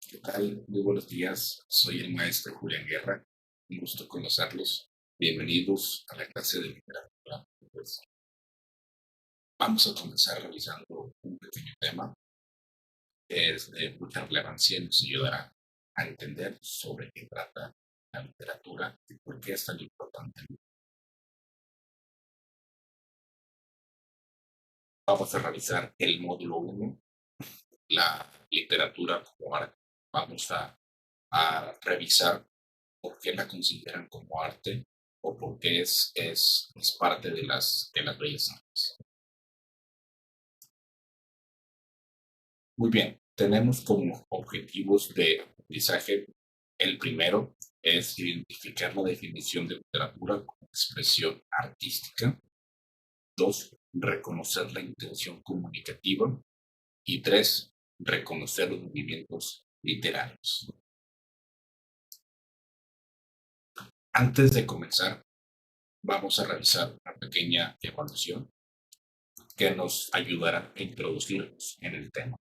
¿Qué tal? Muy buenos días. Soy el maestro Julián Guerra. Un gusto conocerlos. Bienvenidos a la clase de literatura. Pues, vamos a comenzar revisando un pequeño tema que es de mucha relevancia y nos ayudará a entender sobre qué trata la literatura y por qué es tan importante. Vamos a revisar el módulo uno, la literatura como arte. Vamos a revisar por qué la consideran como arte o por qué es parte de las bellas artes. Muy bien, tenemos como objetivos de aprendizaje, el primero es identificar la definición de literatura como expresión artística. Dos, reconocer la intención comunicativa. Y tres, reconocer los movimientos literarios. Antes de comenzar, vamos a realizar una pequeña evaluación que nos ayudará a introducirnos en el tema.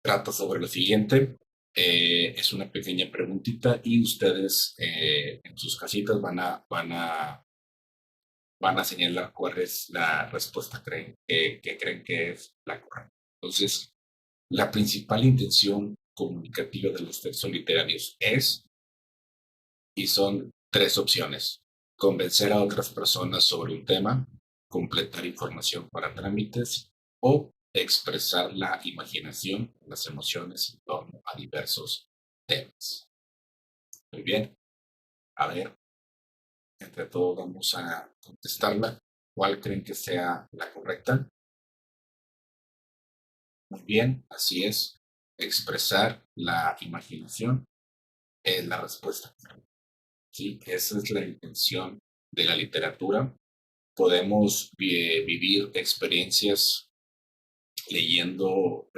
Trata sobre lo siguiente. Es una pequeña preguntita y ustedes en sus casitas van a señalar cuál es la respuesta que creen que es la correcta. Entonces, la principal intención comunicativa de los textos literarios es, y son tres opciones: convencer a otras personas sobre un tema, completar información para trámites o expresar la imaginación, las emociones en torno a diversos temas. Muy bien, a ver, entre todos vamos a contestarla. ¿Cuál creen que sea la correcta? Muy bien, así es. Expresar la imaginación es la respuesta. Sí, esa es la intención de la literatura. Podemos vivir experiencias leyendo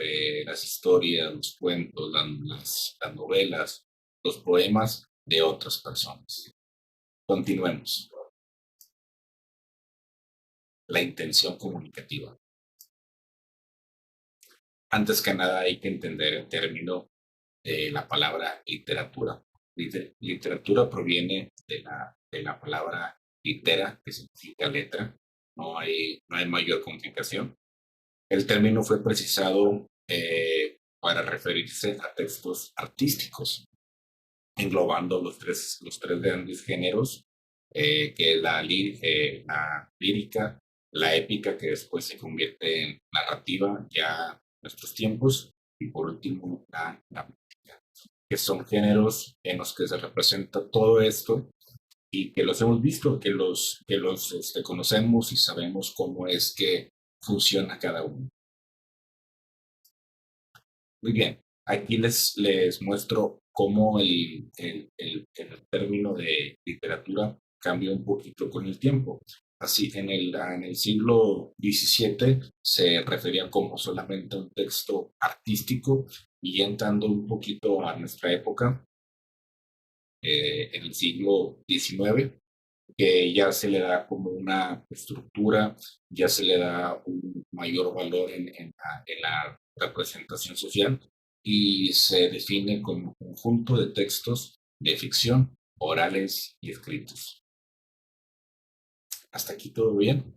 las historias, los cuentos, las novelas, los poemas de otras personas. Continuemos. La intención comunicativa. Antes que nada hay que entender el término de la palabra literatura. Literatura proviene de la palabra litera, que significa letra. No hay mayor complicación. El término fue precisado para referirse a textos artísticos, englobando los tres grandes géneros, que es la lírica, la épica, que después se convierte en narrativa ya en nuestros tiempos, y por último la dramática, que son géneros en los que se representa todo esto y que los hemos visto, que los conocemos y sabemos cómo es que funciona cada uno. Muy bien, aquí les muestro cómo el término de literatura cambia un poquito con el tiempo. Así, en el siglo XVII se refería como solamente un texto artístico, y entrando un poquito a nuestra época, en el siglo XIX, que ya se le da como una estructura, ya se le da un mayor valor en la representación social, y se define como conjunto de textos de ficción, orales y escritos. Hasta aquí todo bien.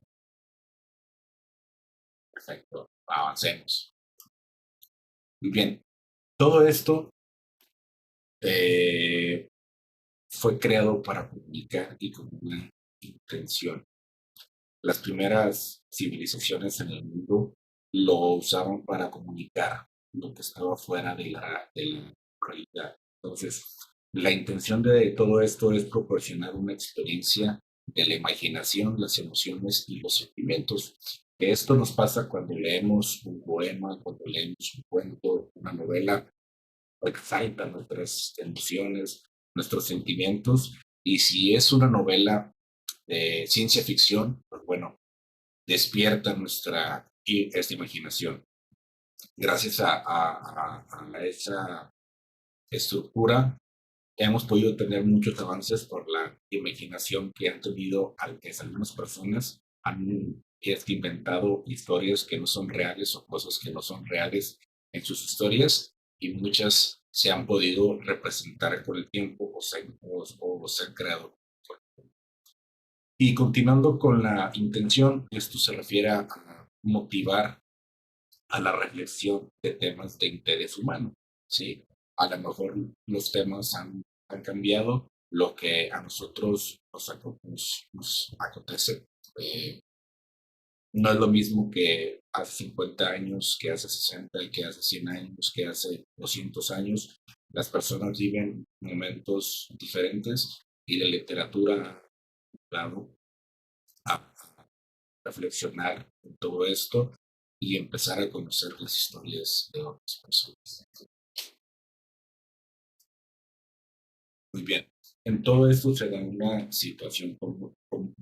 Perfecto. Avancemos. Muy bien. Todo esto eh, fue creado para comunicar y con una intención. Las primeras civilizaciones en el mundo lo usaban para comunicar lo que estaba fuera de la realidad. Entonces, la intención de todo esto es proporcionar una experiencia de la imaginación, las emociones y los sentimientos. Esto nos pasa cuando leemos un poema, cuando leemos un cuento, una novela, exalta nuestras emociones, nuestros sentimientos. Y si es una novela de ciencia ficción, pues bueno, despierta esta imaginación. Gracias a esa estructura, hemos podido tener muchos avances por la imaginación que han tenido algunas personas. Han inventado historias que no son reales o cosas que no son reales en sus historias y muchas se han podido representar con el tiempo o se han creado. Y continuando con la intención, esto se refiere a motivar a la reflexión de temas de interés humano, ¿sí? A lo mejor los temas han cambiado, lo que a nosotros nos acontece no es lo mismo que hace 50 años, que hace 60, que hace 100 años, que hace 200 años. Las personas viven momentos diferentes y la literatura ha dado a reflexionar en todo esto y empezar a conocer las historias de otras personas. Muy bien. En todo esto se da una situación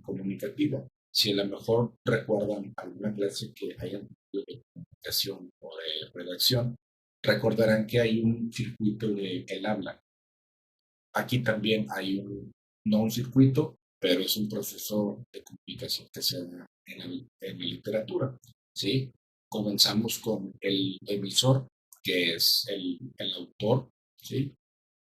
comunicativa. Si a lo mejor recuerdan alguna clase que hayan tenido de comunicación o de redacción, recordarán que hay un circuito de el habla. Aquí también hay no un circuito, pero es un proceso de comunicación que se da en la literatura. ¿Sí? Comenzamos con el emisor, que es el autor, ¿sí?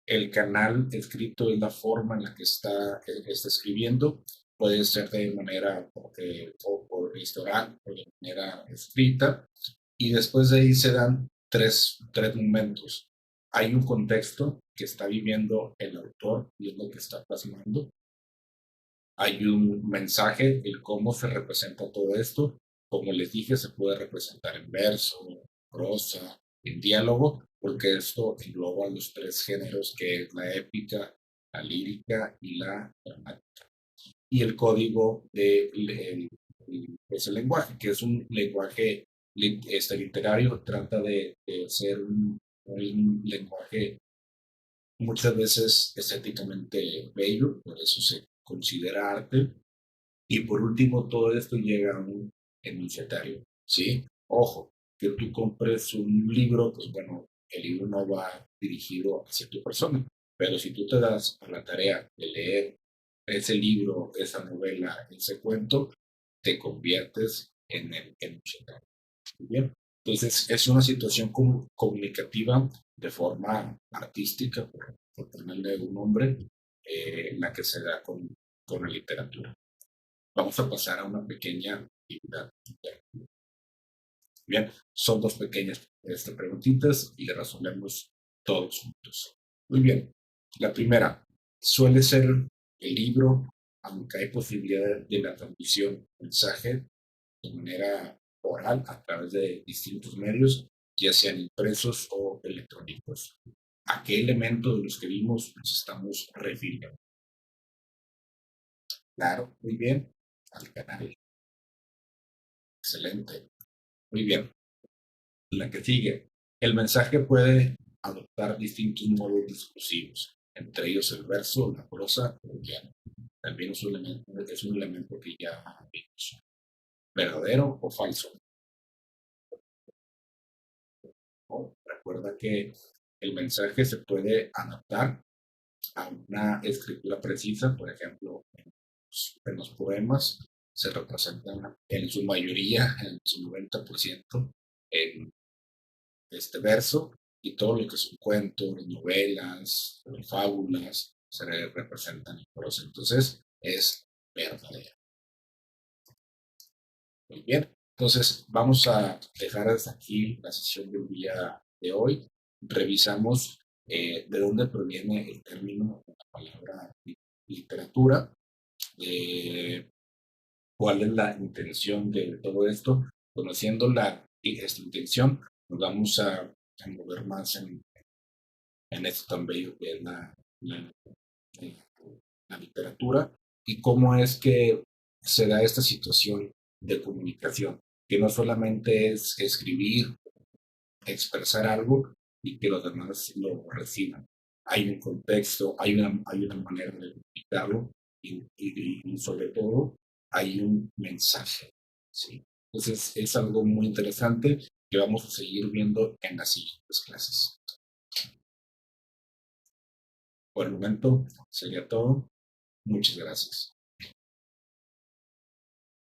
El canal escrito es la forma en la que está escribiendo. Puede ser de manera o por oral o de manera escrita. Y después de ahí se dan tres momentos. Hay un contexto que está viviendo el autor y es lo que está plasmando. Hay un mensaje, el cómo se representa todo esto. Como les dije, se puede representar en verso, prosa, en diálogo, porque esto engloba los tres géneros que es la épica, la lírica y la dramática. Y el código es el lenguaje, que es un lenguaje literario, trata de ser un lenguaje muchas veces estéticamente bello, por eso se considera arte. Y por último, todo esto llega a un enunciatario, ¿sí? Ojo, que tú compres un libro, pues bueno, el libro no va dirigido hacia tu persona, pero si tú te das a la tarea de leer ese libro, esa novela, ese cuento, te conviertes en el enunciatario. Muy bien. Entonces, es una situación comunicativa de forma artística, por ponerle un nombre, la que se da con la literatura. Vamos a pasar a una pequeña actividad. Bien, son dos pequeñas preguntitas y le resolvemos todos juntos. Muy bien, la primera suele ser el libro, aunque hay posibilidad de la transmisión del mensaje de manera oral a través de distintos medios, ya sean impresos o electrónicos. ¿A qué elemento de los que vimos nos estamos refiriendo? Claro, muy bien, al canal. Excelente. Muy bien. La que sigue. El mensaje puede adoptar distintos modos discursivos, entre ellos el verso, la prosa o el piano. También es un elemento que ya vimos. ¿Verdadero o falso? Recuerda que el mensaje se puede adaptar a una escritura precisa, por ejemplo, en los poemas se representan en su mayoría, en su 90%, en este verso, y todo lo que son cuentos, novelas, fábulas, se representan en prosa. Entonces, es verdadero. Muy bien. Entonces, vamos a dejar hasta aquí la sesión del día de hoy. Revisamos de dónde proviene el término de la palabra literatura, cuál es la intención de todo esto. Conociendo esta intención, nos vamos a mover más en esto tan bello que es la, la literatura y cómo es que se da esta situación de comunicación, que no solamente es escribir, expresar algo y que los demás lo reciban. Hay un contexto, hay una manera de comunicarlo y sobre todo hay un mensaje. ¿Sí? Entonces es algo muy interesante que vamos a seguir viendo en las siguientes clases. Por el momento sería todo. Muchas gracias.